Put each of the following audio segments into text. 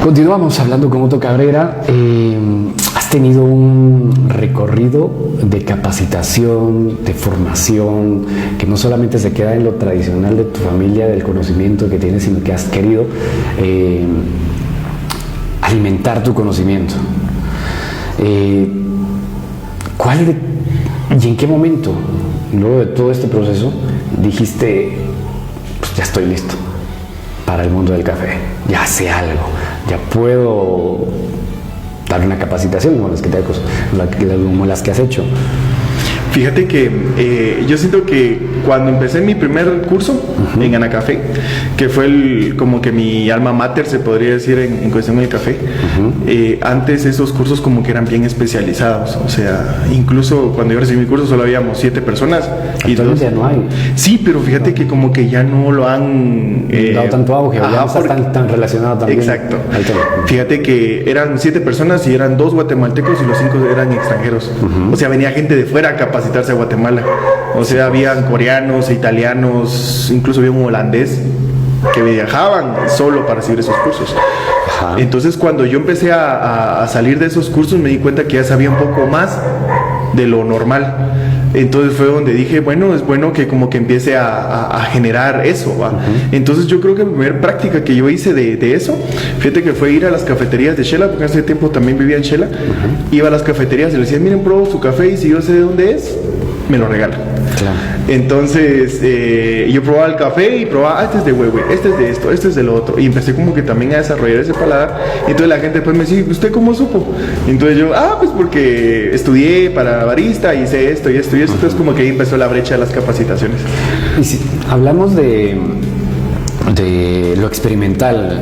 Continuamos hablando con Otto Cabrera. Has tenido un recorrido de capacitación, de formación, que no solamente se queda en lo tradicional de tu familia, del conocimiento que tienes, sino que has querido alimentar tu conocimiento. ¿Y en qué momento, luego de todo este proceso, dijiste, pues ya estoy listo para el mundo del café, ya sé algo, ya puedo dar una capacitación como las que has hecho? Fíjate que yo siento que cuando empecé mi primer curso en Anacafé, que fue como que mi alma mater, se podría decir, en cuestión del café, antes esos cursos como que eran bien especializados. O sea, incluso cuando yo recibí mi curso solo habíamos 7 personas. Actualmente ya no hay. Sí, pero fíjate que como que ya no lo han dado tanto auge, ya no está tan relacionado también. Exacto. Fíjate que eran 7 personas y eran 2 guatemaltecos y los 5 eran extranjeros. O sea, venía gente de fuera a capacitarse a Guatemala. O sea, habían coreanos, italianos, incluso había un holandés que viajaban solo para recibir esos cursos. Entonces, cuando yo empecé a salir de esos cursos, me di cuenta que ya sabía un poco más de lo normal. Entonces fue donde dije, bueno, es bueno que como que empiece a generar eso, ¿va? Entonces yo creo que la primera práctica que yo hice de eso, fíjate que fue ir a las cafeterías de Xela, porque hace tiempo también vivía en Xela. Iba a las cafeterías y le decía, miren, pruebo su café y si yo sé de dónde es, me lo regalan. Claro. Entonces yo probaba el café y probaba, este es de huehue, este es de esto, este es de lo otro, y empecé como que también a desarrollar ese paladar. Entonces la gente después me decía, ¿usted cómo supo? Entonces yo, pues porque estudié para barista, hice esto y esto y esto. Entonces como que ahí empezó la brecha de las capacitaciones. Y si hablamos de lo experimental,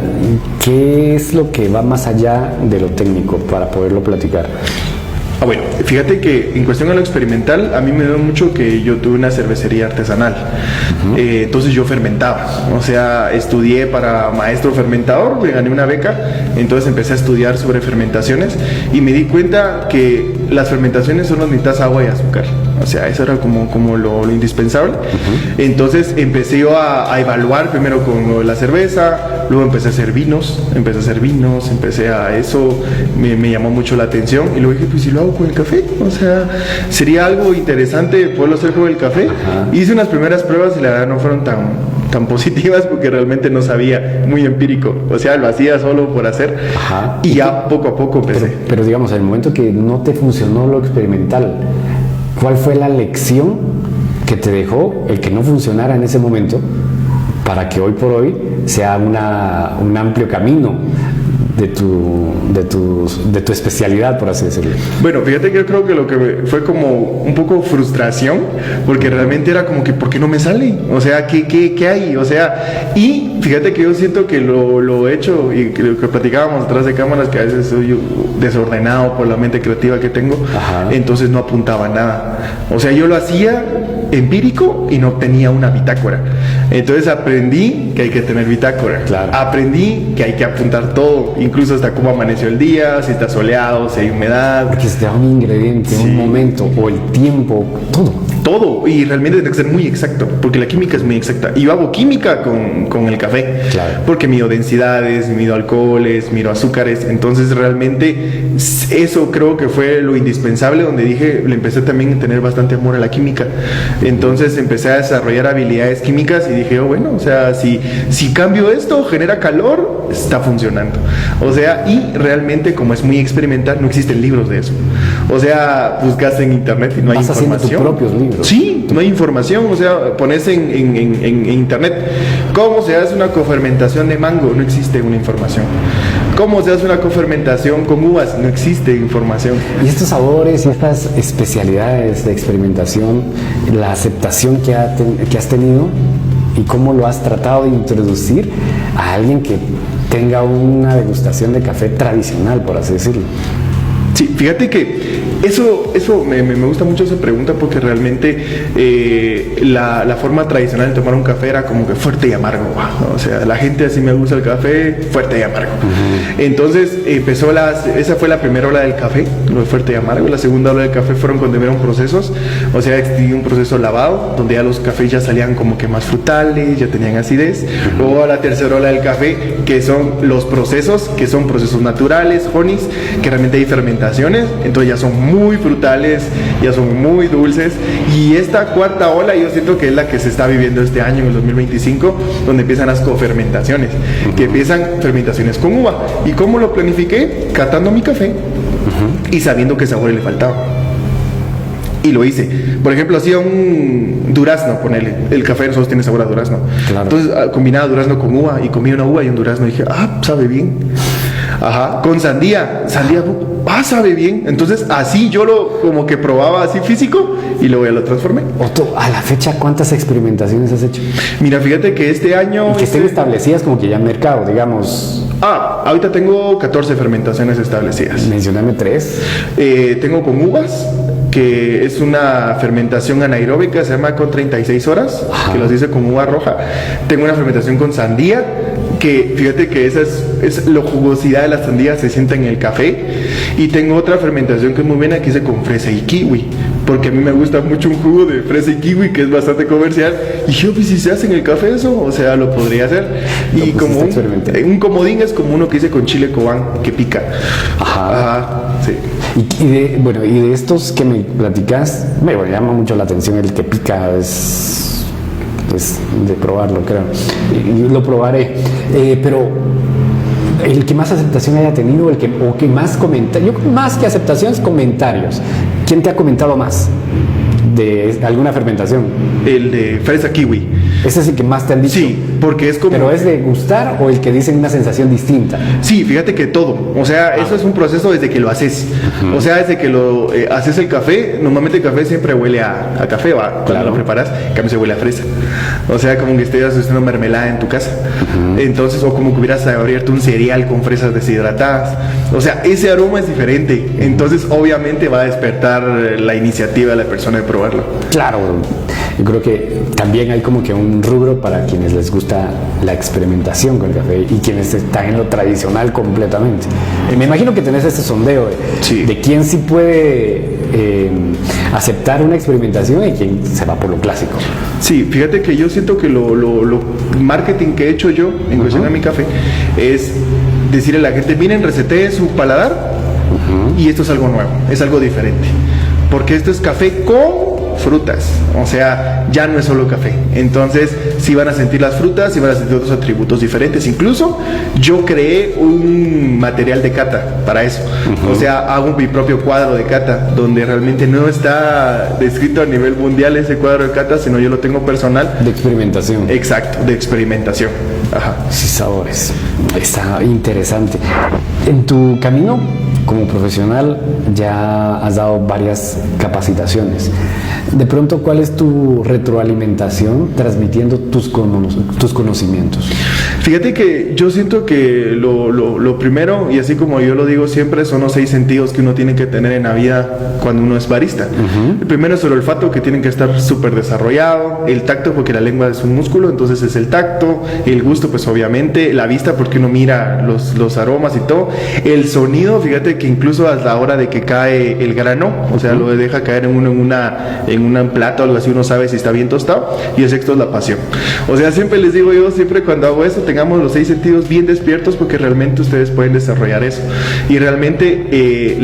¿qué es lo que va más allá de lo técnico para poderlo platicar? Bueno, fíjate que en cuestión de lo experimental, a mí me dio mucho que yo tuve una cervecería artesanal. Entonces yo fermentaba, o sea, estudié para maestro fermentador, me gané una beca, entonces empecé a estudiar sobre fermentaciones y me di cuenta que las fermentaciones son las mitad agua y azúcar. O sea, eso era como lo indispensable. Entonces empecé yo a evaluar primero con la cerveza, luego empecé a hacer vinos, empecé a eso, me llamó mucho la atención y luego dije, pues si lo hago con el café, o sea, sería algo interesante poderlo hacer con el café. Hice unas primeras pruebas y la verdad no fueron tan positivas porque realmente no sabía, muy empírico, o sea, lo hacía solo por hacer. Y ya poco a poco empecé. Pero digamos, en el momento que no te funcionó lo experimental, ¿cuál fue la lección que te dejó el que no funcionara en ese momento para que hoy por hoy sea un amplio camino de tu especialidad, por así decirlo? Bueno, fíjate que yo creo que lo que fue como un poco frustración, porque realmente era como que, ¿por qué no me sale? O sea, ¿qué hay? O sea, y fíjate que yo siento que lo he hecho, y lo que platicábamos detrás de cámaras, que a veces soy desordenado por la mente creativa que tengo, entonces no apuntaba nada. O sea, yo lo hacía empírico y no tenía una bitácora. Entonces aprendí que hay que tener bitácora. Aprendí que hay que apuntar todo, incluso hasta cómo amaneció el día, si está soleado, si hay humedad. Porque se te da un ingrediente, un momento, o el tiempo, todo. Y realmente tiene que ser muy exacto, porque la química es muy exacta. Y yo hago química con el café, porque mido densidades, mido alcoholes, mido azúcares. Entonces realmente eso creo que fue lo indispensable, donde dije, le empecé también a tener bastante amor a la química. Entonces empecé a desarrollar habilidades químicas y dije, bueno, o sea, si cambio esto, genera calor, está funcionando. O sea, y realmente como es muy experimental, no existen libros de eso. O sea, buscas en internet y no hay información. Haciendo tus propios libros. Sí, no hay información. O sea, pones en internet cómo se hace una cofermentación de mango, no existe una información. ¿Cómo se hace una cofermentación con uvas? No existe información. Y estos sabores y estas especialidades de experimentación, la aceptación que has tenido y cómo lo has tratado de introducir a alguien que tenga una degustación de café tradicional, por así decirlo. Sí, fíjate que eso me gusta mucho esa pregunta porque realmente la forma tradicional de tomar un café era como que fuerte y amargo, ¿no? O sea, la gente así me gusta el café fuerte y amargo. Entonces esa fue la primera ola del café, lo de fuerte y amargo. La segunda ola del café fueron cuando vieron procesos, o sea, un proceso lavado, donde ya los cafés ya salían como que más frutales, ya tenían acidez. Luego la tercera ola del café, que son los procesos, que son procesos naturales, honeys, que realmente hay fermentaciones, entonces ya son muy frutales, ya son muy dulces. Y esta cuarta ola yo siento que es la que se está viviendo este año, en el 2025, donde empiezan las cofermentaciones, que empiezan fermentaciones con uva. ¿Y cómo lo planifiqué? Catando mi café y sabiendo qué sabor le faltaba. Y lo hice. Por ejemplo, hacía un durazno, ponele. El café de nosotros tiene sabor a durazno. Claro. Entonces combinaba durazno con uva y comía una uva y un durazno y dije, sabe bien. Ajá, con sandía, sabe bien. Entonces así yo lo como que probaba así físico y luego ya lo transformé. Otto, a la fecha, ¿cuántas experimentaciones has hecho? Mira, fíjate que este año... Y que estén establecidas como que ya en mercado, digamos... ahorita tengo 14 fermentaciones establecidas. Mencióname 3. Tengo con uvas, que es una fermentación anaeróbica, se llama con 36 horas, que los hice con uva roja. Tengo una fermentación con sandía, que fíjate que esa es la jugosidad de la sandía se siente en el café. Y tengo otra fermentación que es muy buena, que hice con fresa y kiwi, porque a mí me gusta mucho un jugo de fresa y kiwi que es bastante comercial. Y yo, pues si se hace en el café eso, o sea, lo podría hacer. Y como un comodín es como uno que hice con chile cobán, que pica. Sí. Y de estos que me platicas, me llama mucho la atención el que pica, es de probarlo, creo. Y lo probaré. Pero el que más aceptación haya tenido, o que más comenta, yo más que aceptaciones, comentarios. ¿Quién te ha comentado más de alguna fermentación? El de fresa kiwi. ¿Ese es el que más te han dicho? Sí, porque es como... ¿Pero es de gustar o el que dicen una sensación distinta? Sí, fíjate que todo. O sea, eso es un proceso desde que lo haces. O sea, desde que lo haces el café, normalmente el café siempre huele a café, ¿va? Cuando lo preparas, en cambio se huele a fresa. O sea, como que estuvieras haciendo mermelada en tu casa. Entonces, o como que hubieras abierto un cereal con fresas deshidratadas. O sea, ese aroma es diferente. Entonces, obviamente va a despertar la iniciativa de la persona de probarlo. Claro. Yo creo que también hay como que un rubro para quienes les gusta la experimentación con el café y quienes están en lo tradicional completamente. Me imagino que tenés ese sondeo de quién sí puede aceptar una experimentación y quién se va por lo clásico. Sí, fíjate que yo siento que lo marketing que he hecho yo en cuestión de mi café es decirle a la gente, miren, reseté su paladar y esto es algo nuevo, es algo diferente. Porque esto es café con frutas, o sea, ya no es solo café. Entonces, sí van a sentir las frutas, sí van a sentir otros atributos diferentes. Incluso, yo creé un material de cata para eso. O sea, hago mi propio cuadro de cata, donde realmente no está descrito a nivel mundial ese cuadro de cata, sino yo lo tengo personal. De experimentación. Exacto, de experimentación. Sí, sabores. Está interesante. En tu camino como profesional ya has dado varias capacitaciones. De pronto, ¿cuál es tu retroalimentación transmitiendo tus conocimientos? Fíjate que yo siento que lo primero, y así como yo lo digo siempre, son los 6 sentidos que uno tiene que tener en la vida cuando uno es barista. El primero es el olfato, que tiene que estar súper desarrollado. El tacto, porque la lengua es un músculo, entonces es el tacto. El gusto, pues obviamente. La vista, porque uno mira los aromas y todo. El sonido, fíjate que incluso a la hora de que cae el grano, o sea, lo deja caer en un plato o algo así, uno sabe si está bien tostado. Y el sexto es la pasión. O sea, siempre les digo yo, siempre cuando hago eso, tengamos los 6 sentidos bien despiertos, porque realmente ustedes pueden desarrollar eso. Y realmente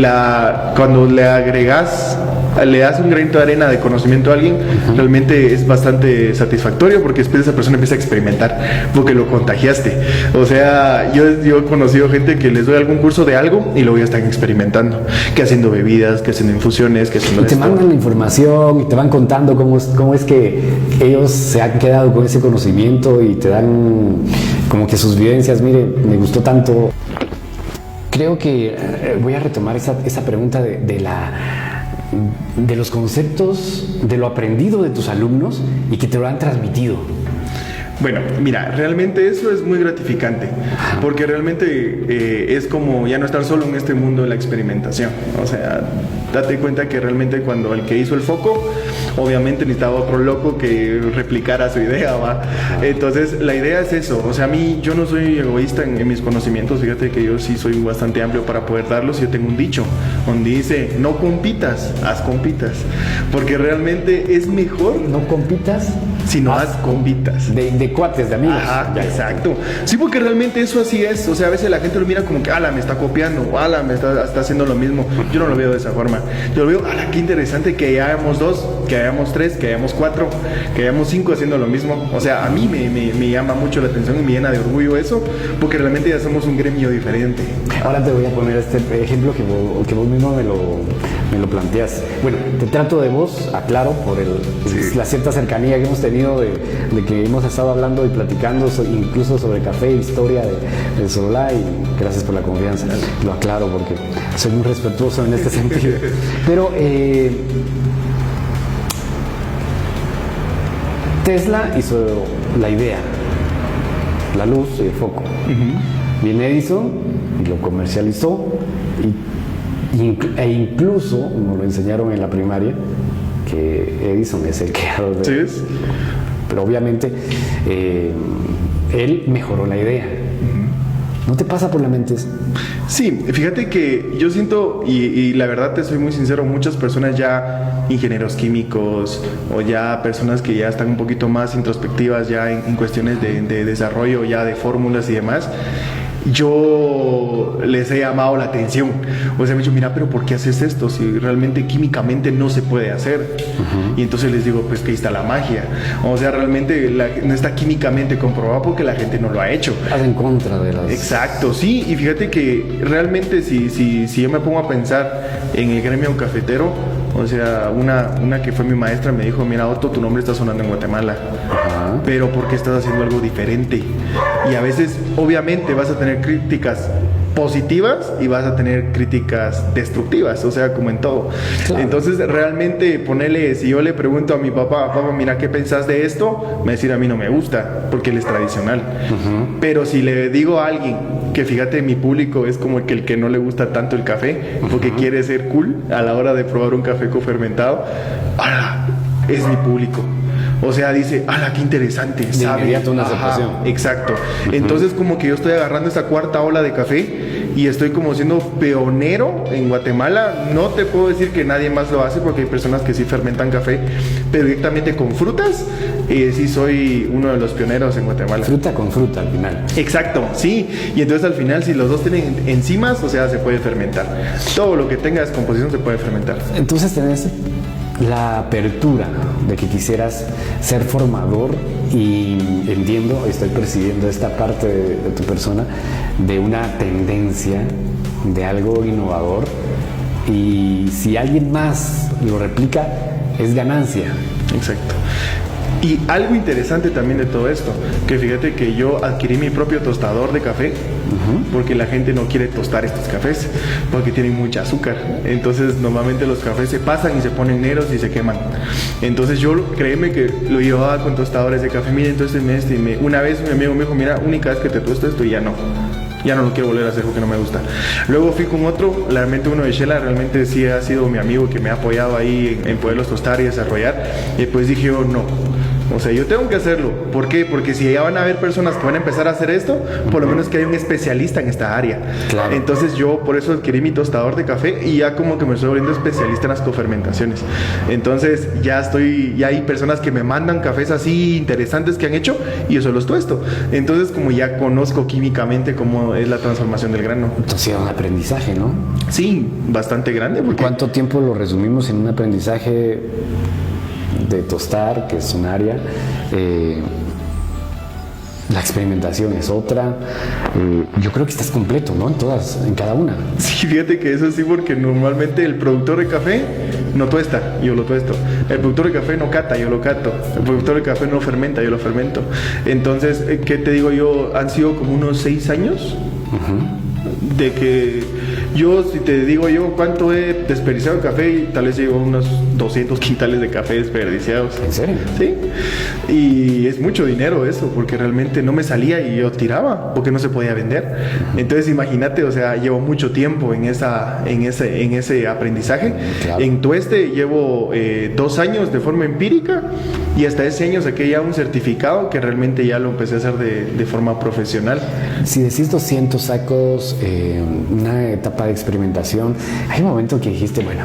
cuando le das un granito de arena de conocimiento a alguien, realmente es bastante satisfactorio, porque después esa persona empieza a experimentar, porque lo contagiaste. O sea, yo he conocido gente que les doy algún curso de algo y luego ya están experimentando, que haciendo bebidas, que haciendo infusiones, que haciendo... Y te mandan la información y te van contando cómo es que ellos se han quedado con ese conocimiento y te dan como que sus vivencias. Mire, me gustó tanto. Creo que voy a retomar esa pregunta de los conceptos, de lo aprendido de tus alumnos y que te lo han transmitido. Bueno, mira, realmente eso es muy gratificante, porque realmente es como ya no estar solo en este mundo de la experimentación. O sea, date cuenta que realmente cuando el que hizo el foco, obviamente necesitaba otro loco que replicara su idea, ¿va? Entonces, la idea es eso. O sea, a mí, yo no soy egoísta en mis conocimientos. Fíjate que yo sí soy bastante amplio para poder darlos. Yo tengo un dicho donde dice, no compitas, haz compitas. Porque realmente es mejor... No compitas, sino haz compitas. De cuates, de amigos. Ajá, exacto. Sí, porque realmente eso así es. O sea, a veces la gente lo mira como que, ala, me está copiando, o ala, me está haciendo lo mismo. Yo no lo veo de esa forma. Yo lo veo, ala, qué interesante que hayamos 2, que hayamos 3, que hayamos 4, que hayamos 5 haciendo lo mismo. O sea, a mí me llama mucho la atención y me llena de orgullo eso, porque realmente ya somos un gremio diferente. Ahora te voy a poner este ejemplo que vos mismo me lo planteas. Bueno, te trato de vos, aclaro, por la cierta cercanía que hemos tenido de que hemos estado hablando y platicando incluso sobre café, historia del Sololá, y gracias por la confianza. Lo aclaro porque soy muy respetuoso en este sentido. Pero Tesla hizo la idea, la luz y el foco. Viene Edison y lo comercializó e incluso nos lo enseñaron en la primaria que Edison es el creador de... ¿Sí es? Pero obviamente él mejoró la idea. ¿No te pasa por la mente eso? Sí, fíjate que yo siento, y la verdad te soy muy sincero, muchas personas ya, ingenieros químicos, o ya personas que ya están un poquito más introspectivas ya en cuestiones de desarrollo ya de fórmulas y demás, yo les he llamado la atención. O sea, me han dicho, mira, pero ¿por qué haces esto? Si realmente químicamente no se puede hacer. Y entonces les digo, pues que ahí está la magia. O sea, realmente no está químicamente comprobado porque la gente no lo ha hecho. Haz en contra de las... Exacto, sí. Y fíjate que realmente si yo me pongo a pensar en el gremio cafetero, o sea, una que fue mi maestra me dijo, mira, Otto, tu nombre está sonando en Guatemala, pero ¿por qué estás haciendo algo diferente? Y a veces, obviamente, vas a tener críticas positivas y vas a tener críticas destructivas, o sea, como en todo. Claro. Entonces, realmente, ponele, si yo le pregunto a mi papá, mira, ¿qué pensás de esto? Me va a decir, a mí no me gusta, porque él es tradicional. Pero si le digo a alguien, que fíjate, mi público es como el que no le gusta tanto el café, porque quiere ser cool a la hora de probar un café cofermentado, ¡ala! Es mi público. O sea, dice, ¡ala, qué interesante! De inmediato una aceptación. Exacto. Entonces, como que yo estoy agarrando esa cuarta ola de café y estoy como siendo pionero en Guatemala. No te puedo decir que nadie más lo hace porque hay personas que sí fermentan café, pero directamente con frutas, sí soy uno de los pioneros en Guatemala. Fruta con fruta al final. Exacto, sí. Y entonces al final, si los dos tienen enzimas, o sea, se puede fermentar. Todo lo que tenga descomposición se puede fermentar. Entonces tenés la apertura de que quisieras ser formador, y entiendo, estoy percibiendo esta parte de tu persona, de una tendencia, de algo innovador, y si alguien más lo replica, es ganancia. Exacto. Y algo interesante también de todo esto, que fíjate que yo adquirí mi propio tostador de café, porque la gente no quiere tostar estos cafés, porque tienen mucha azúcar. Entonces normalmente los cafés se pasan y se ponen negros y se queman. Entonces yo, créeme que lo llevaba con tostadores de café. Mira, entonces una vez mi amigo me dijo, mira, única vez que te tosto esto y ya no lo quiero volver a hacer porque no me gusta. Luego fui con otro, realmente uno de Shela, realmente sí ha sido mi amigo que me ha apoyado ahí en poderlos tostar y desarrollar. Y pues dije yo, no. O sea, yo tengo que hacerlo. ¿Por qué? Porque si ya van a haber personas que van a empezar a hacer esto, por lo menos que hay un especialista en esta área. Claro. Entonces yo por eso adquirí mi tostador de café y ya como que me estoy volviendo especialista en las cofermentaciones. Entonces ya hay personas que me mandan cafés así interesantes que han hecho y yo solo los tuesto. Entonces como ya conozco químicamente cómo es la transformación del grano. Entonces es un aprendizaje, ¿no? Sí, bastante grande. Porque... ¿Cuánto tiempo lo resumimos en un aprendizaje de tostar, que es un área? La experimentación es otra. Yo creo que estás completo, ¿no? En cada una. Sí, fíjate que eso sí, porque normalmente el productor de café no tuesta, yo lo tuesto. El productor de café no cata, yo lo cato. El productor de café no fermenta, yo lo fermento. Entonces, ¿qué te digo yo? Han sido como unos 6 años de que Yo, si te digo yo cuánto he desperdiciado café, tal vez llevo unos 200 quintales de café desperdiciados. ¿En serio? Sí. Y es mucho dinero eso, porque realmente no me salía y yo tiraba, porque no se podía vender. Entonces imagínate, o sea, llevo mucho tiempo en ese aprendizaje. Claro. En Tueste llevo 2 años de forma empírica y hasta ese año saqué ya un certificado que realmente ya lo empecé a hacer de forma profesional. Si decís 200 sacos, una etapa de experimentación, hay un momento que dijiste, bueno,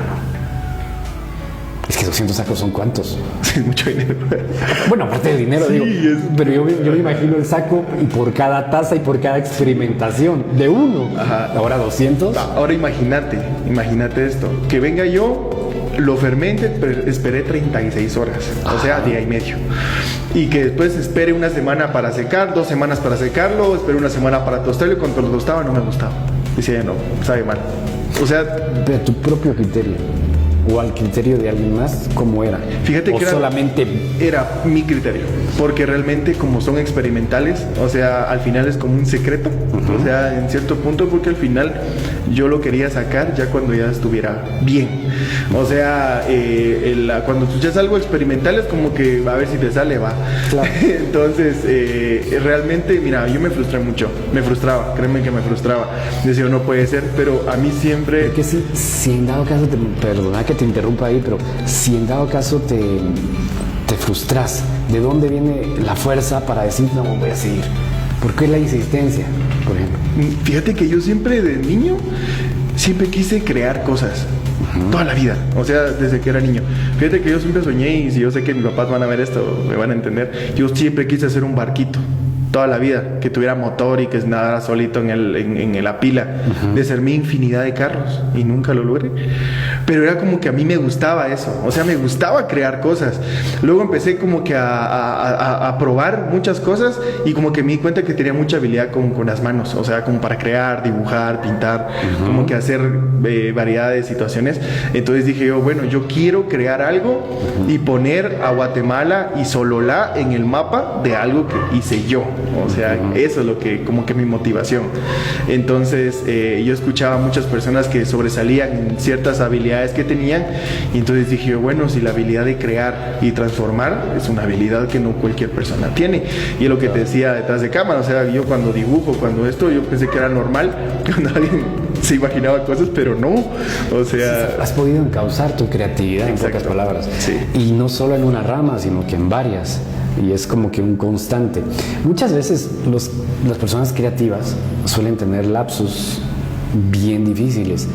es que 200 sacos son ¿cuántos? Es mucho dinero. Bueno, aparte del dinero, Sí, digo, pero yo me imagino el saco y por cada taza y por cada experimentación de uno. Ajá. Ahora 200. Ahora imagínate esto, que venga yo, lo fermente, pero esperé 36 horas, o sea, día y medio. Y que después espere una semana para secar, 2 semanas para secarlo, espere una semana para tostarlo y cuando lo tostaba no me gustaba. Decía, no, sabe mal. O sea, De tu propio criterio o al criterio de alguien más, ¿cómo era? fíjate o que solamente era mi criterio, porque realmente como son experimentales, o sea, al final es como un secreto, o sea, en cierto punto, porque al final yo lo quería sacar ya cuando ya estuviera bien. O sea, cuando escuchas algo experimental es como que a ver si te sale, va. Claro. Entonces, realmente, mira, yo me frustré mucho, me frustraba, créeme que me frustraba. Decía, no puede ser, pero a mí siempre... porque si en dado caso, perdona que te interrumpa ahí, pero si en dado caso te frustras, ¿de dónde viene la fuerza para decir, no, voy a seguir? ¿Por qué la insistencia, por ejemplo? Fíjate que yo siempre de niño, siempre quise crear cosas. Toda la vida, o sea, desde que era niño. Fíjate que yo siempre soñé, y si yo sé que mis papás van a ver esto, me van a entender. Yo siempre quise hacer un barquito, toda la vida, que tuviera motor y que nadara solito en la pila. De sermí infinidad de carros y nunca lo logré. Pero era como que a mí me gustaba eso, o sea, me gustaba crear cosas. Luego empecé como que a probar muchas cosas y como que me di cuenta que tenía mucha habilidad con las manos, o sea, como para crear, dibujar, pintar, como que hacer variedad de situaciones. Entonces dije yo, bueno, yo quiero crear algo y poner a Guatemala y Sololá en el mapa de algo que hice yo. O sea, eso es lo que, como que mi motivación. Entonces, yo escuchaba a muchas personas que sobresalían en ciertas habilidades que tenían, y entonces dije, bueno, si la habilidad de crear y transformar es una habilidad que no cualquier persona tiene. Y es lo que te decía detrás de cámara, o sea, yo cuando dibujo, cuando esto, yo pensé que era normal, cuando alguien se imaginaba cosas, pero no. O sea, has podido encauzar tu creatividad, en pocas palabras. Sí. Y no solo en una rama, sino que en varias. Y es como que un constante. Muchas veces las personas creativas suelen tener lapsus bien difíciles,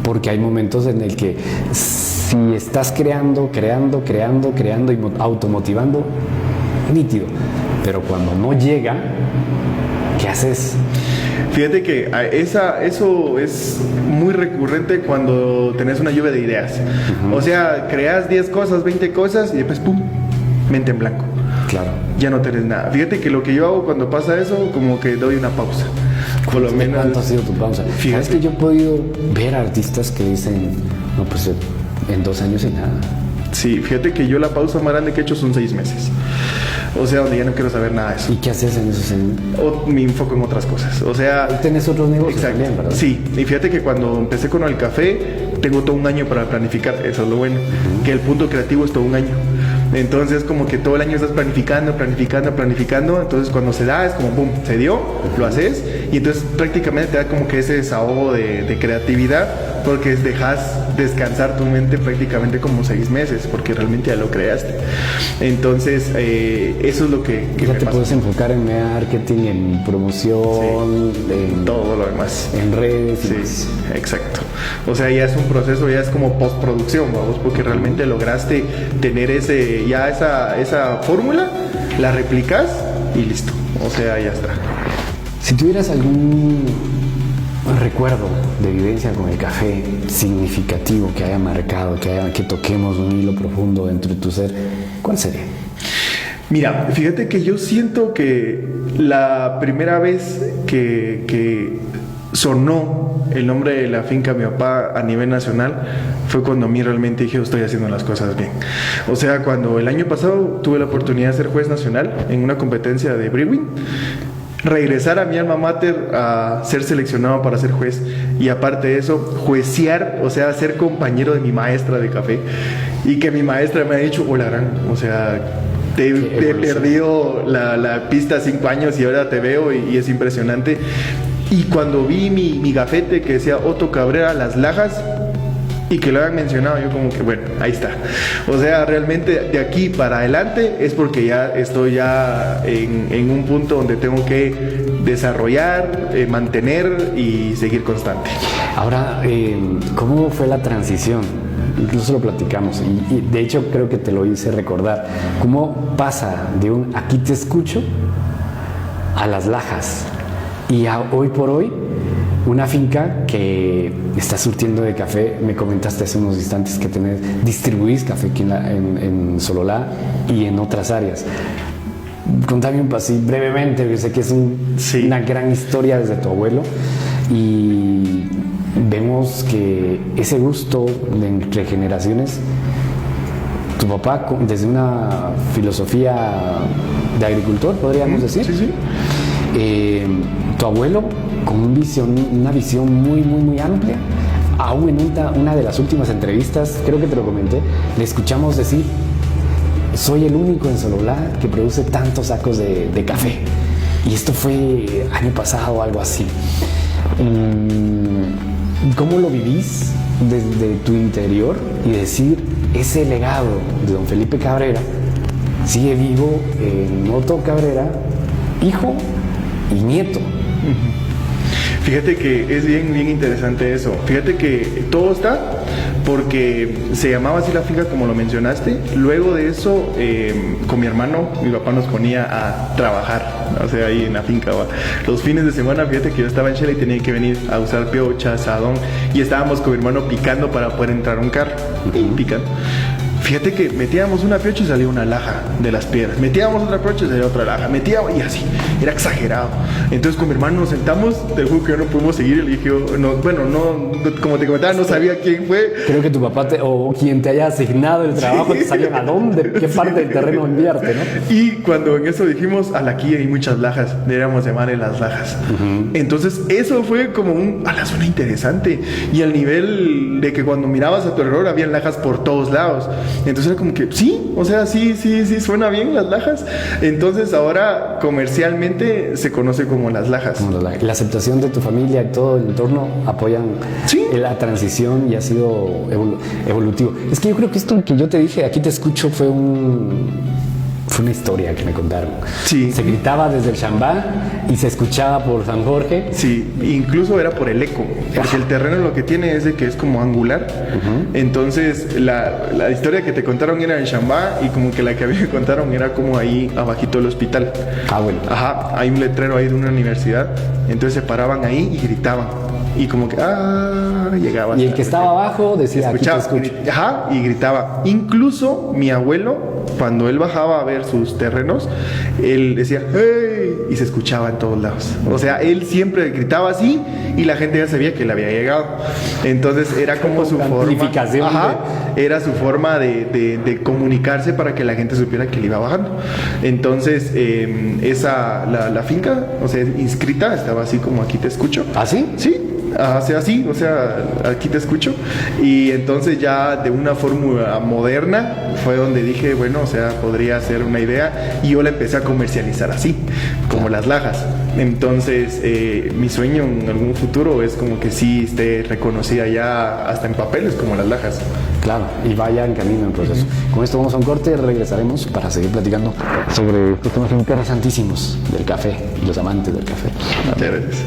porque hay momentos en el que si estás creando y automotivando, nítido, pero cuando no llega, ¿qué haces? fíjate que eso es muy recurrente cuando tenés una lluvia de ideas. O sea, creas 10 cosas, 20 cosas y después, ¡pum!, mente en blanco. Claro. Ya no tenés nada. Fíjate que lo que yo hago cuando pasa eso, como que doy una pausa. Por lo menos. ¿Cuánto ha sido tu pausa? Fíjate. Es que yo he podido ver artistas que dicen, no, pues en 2 años y nada. Sí, fíjate que yo la pausa más grande que he hecho son 6 meses. O sea, donde ya no quiero saber nada de eso. ¿Y qué haces en esos años? O me enfoco en otras cosas. O sea... Tienes otros negocios también, ¿verdad? Sí, y fíjate que cuando empecé con el café, tengo todo un año para planificar. Eso es lo bueno. Que el punto creativo es todo un año. Entonces, como que todo el año estás planificando. Entonces, cuando se da, es como, boom, se dio, lo haces. Y entonces, prácticamente te da como que ese desahogo de creatividad, porque dejas descansar tu mente prácticamente como 6 meses, porque realmente ya lo creaste. Entonces, eso es lo que ya me te pasa. puedes enfocar en marketing, en promoción, en todo lo demás. en redes. Sí, exacto. O sea, ya es un proceso, ya es como postproducción, vamos, porque realmente lograste tener esa fórmula, la replicas y listo. O sea, ya está. Si tuvieras algún recuerdo de vivencia con el café significativo que haya marcado, que toquemos un hilo profundo dentro de tu ser, ¿cuál sería? Mira, fíjate que yo siento que la primera vez que sonó el nombre de la finca de mi papá a nivel nacional fue cuando a mí realmente dije, estoy haciendo las cosas bien. O sea, cuando el año pasado tuve la oportunidad de ser juez nacional en una competencia de brewing, regresar a mi alma mater a ser seleccionado para ser juez y aparte de eso, juecear, o sea, ser compañero de mi maestra de café y que mi maestra me ha dicho, hola gran, o sea, te he perdido la pista 5 años y ahora te veo y es impresionante. Y cuando vi mi gafete que decía Otto Cabrera Las Lajas y que lo habían mencionado, yo como que bueno, ahí está. O sea, realmente de aquí para adelante es porque ya estoy ya en un punto donde tengo que desarrollar, mantener y seguir constante. Ahora, ¿cómo fue la transición? Incluso lo platicamos y de hecho creo que te lo hice recordar. ¿Cómo pasa de un aquí te escucho a Las Lajas? Y hoy por hoy, una finca que está surtiendo de café. Me comentaste hace unos instantes que distribuís café aquí en Sololá y en otras áreas. Contame un así brevemente, yo sé que es una gran historia desde tu abuelo y vemos que ese gusto de entre generaciones, tu papá desde una filosofía de agricultor, podríamos decir. Sí, sí. Tu abuelo con una visión muy, muy, muy amplia. Aún en una de las últimas entrevistas, creo que te lo comenté, le escuchamos decir: soy el único en Sololá que produce tantos sacos de café. Y esto fue año pasado o algo así. ¿Cómo lo vivís desde tu interior y decir ese legado de don Felipe Cabrera sigue vivo en Otto Cabrera, hijo y nieto? Fíjate que es bien interesante eso. Fíjate que todo está porque se llamaba así la finca como lo mencionaste. Luego de eso, con mi hermano, mi papá nos ponía a trabajar, o sea, ahí en la finca. Los fines de semana, fíjate que yo estaba en Shela y tenía que venir a usar piocha, asadón, y estábamos con mi hermano picando para poder entrar a un carro. Picando. Fíjate que metíamos una piocha y salía una laja de las piedras. Metíamos otra piocha y salía otra laja. Metíamos y así. Era exagerado. Entonces con mi hermano nos sentamos. Te juro que ya no pudimos seguir. Le dije, como te comentaba, no sabía quién fue. Creo que tu papá o quien te haya asignado el trabajo, sí, te sabían a dónde, qué parte del terreno enviarte, ¿no? Y cuando en eso dijimos, aquí hay muchas lajas, deberíamos llamarle Las Lajas. Entonces eso fue como suena interesante. Y al nivel de que cuando mirabas a tu alrededor habían lajas por todos lados. Entonces era como que, sí, o sea, sí, suena bien Las Lajas. Entonces ahora comercialmente se conoce como Las Lajas. La aceptación de tu familia y todo el entorno apoyan la transición y ha sido evolutivo. Es que yo creo que esto que yo te dije, aquí te escucho, fue una historia que me contaron. Sí. Se gritaba desde el Chambá y se escuchaba por San Jorge. Sí, incluso era por el eco, porque el terreno lo que tiene es de que es como angular. Entonces la historia que te contaron era en Chambá y como que la que a mí me contaron era como ahí abajito del hospital. Bueno. Ajá, hay un letrero ahí de una universidad. Entonces se paraban ahí y gritaban. Y como que, llegaba. Y el que estaba abajo decía, escuchaba, aquí te escucho. Ajá, y gritaba. Incluso mi abuelo, cuando él bajaba a ver sus terrenos, él decía, ¡hey! Y se escuchaba en todos lados. O sea, él siempre gritaba así y la gente ya sabía que él había llegado. Entonces era como su forma. Ajá, era su forma de comunicarse para que la gente supiera que él iba bajando. Entonces, la finca, o sea, inscrita, estaba así como aquí te escucho. ¿Ah, sí? Sí. O sea, aquí te escucho. Y entonces ya de una fórmula moderna fue donde dije, bueno, o sea, podría ser una idea. Y yo la empecé a comercializar así, como Las Lajas. Entonces, mi sueño en algún futuro es como que sí esté reconocida ya hasta en papeles como Las Lajas. Claro, y vaya en camino en proceso. Con esto vamos a un corte y regresaremos para seguir platicando sobre estos temas interesantísimos del café y los amantes del café. Muchas gracias.